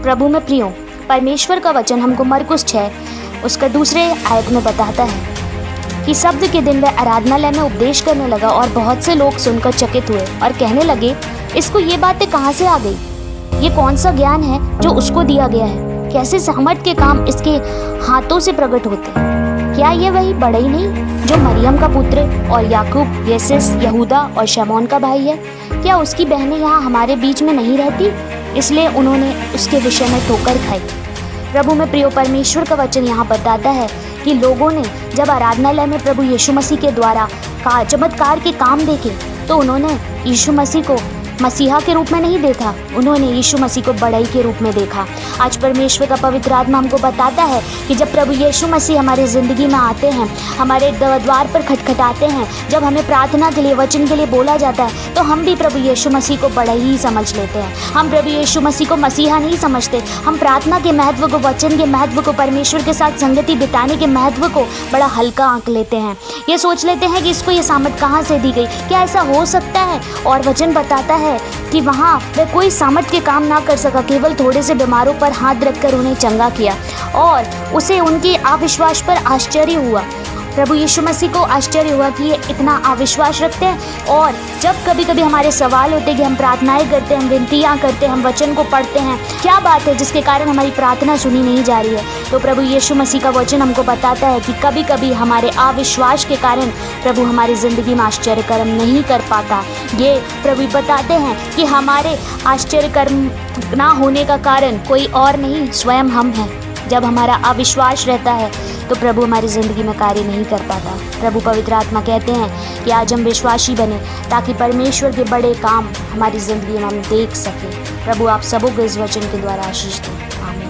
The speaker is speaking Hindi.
प्रभु में प्रियो, परमेश्वर का वचन हमको मरकुस 6 उसका 2 आयत में बताता है कि शब्द के दिन वह आराधनालय में उपदेश करने लगा और बहुत से लोग सुनकर चकित हुए और कहने लगे, इसको ये बातें कहाँ से आ गई? ये कौन सा ज्ञान है जो उसको दिया गया है? कैसे सामर्थ के काम इसके हाथों से प्रकट होते हैं? क्या ये वही बड़ा ही नहीं जो मरियम का पुत्र और याकूब, येसेस, यहूदा और शमौन का भाई है? क्या उसकी बहनें यहाँ हमारे बीच में नहीं रहती? इसलिए उन्होंने उसके विषय में ठोकर खाई। प्रभु में प्रियो, परमेश्वर का वचन यहाँ बताता है कि लोगों ने जब आराधनालय में प्रभु यीशु मसीह के द्वारा चमत्कार के काम देखे तो उन्होंने यीशु मसीह को मसीहा के रूप में नहीं देखा, उन्होंने यीशु मसीह को बड़ाई के रूप में देखा। आज परमेश्वर का पवित्र आत्मा हमको बताता है कि जब प्रभु यीशु मसीह हमारी ज़िंदगी में आते हैं, हमारे द्वार पर खटखटाते हैं, जब हमें प्रार्थना के लिए, वचन के लिए बोला जाता है, तो हम भी प्रभु यीशु मसीह को बड़ा ही समझ लेते हैं। हम प्रभु यीशु मसीह को मसीहा नहीं समझते। हम प्रार्थना के महत्व को, वचन के महत्व को, परमेश्वर के साथ संगति बिताने के महत्व को बड़ा हल्का आंक लेते हैं। ये सोच लेते हैं कि इसको ये सामर्थ कहाँ से दी गई, क्या ऐसा हो सकता है? और वचन बताता है कि वहाँ वह कोई सामर्थ के काम ना कर सका, केवल थोड़े से बीमारों पर हाथ रखकर उन्हें चंगा किया और उसे उनके अविश्वास पर आश्चर्य हुआ। प्रभु यीशु मसीह को आश्चर्य हुआ कि ये इतना अविश्वास रखते हैं। और जब कभी कभी हमारे सवाल होते हैं कि हम प्रार्थनाएं करते हैं, हम विनतियाँ करते हैं, हम वचन को पढ़ते हैं, क्या बात है जिसके कारण हमारी प्रार्थना सुनी नहीं जा रही है? तो प्रभु यीशु मसीह का वचन हमको बताता है कि कभी कभी हमारे अविश्वास के कारण प्रभु हमारी ज़िंदगी में आश्चर्य कर्म नहीं कर पाता। ये प्रभु बताते हैं कि हमारे आश्चर्य कर्म ना होने का कारण कोई और नहीं, स्वयं हम हैं। जब हमारा अविश्वास रहता है तो प्रभु हमारी ज़िंदगी में कार्य नहीं कर पाता। प्रभु पवित्र आत्मा कहते हैं कि आज हम विश्वासी बने ताकि परमेश्वर के बड़े काम हमारी ज़िंदगी में हम देख सकें। प्रभु आप सबों को इस वचन के द्वारा आशीष दें। आमीन।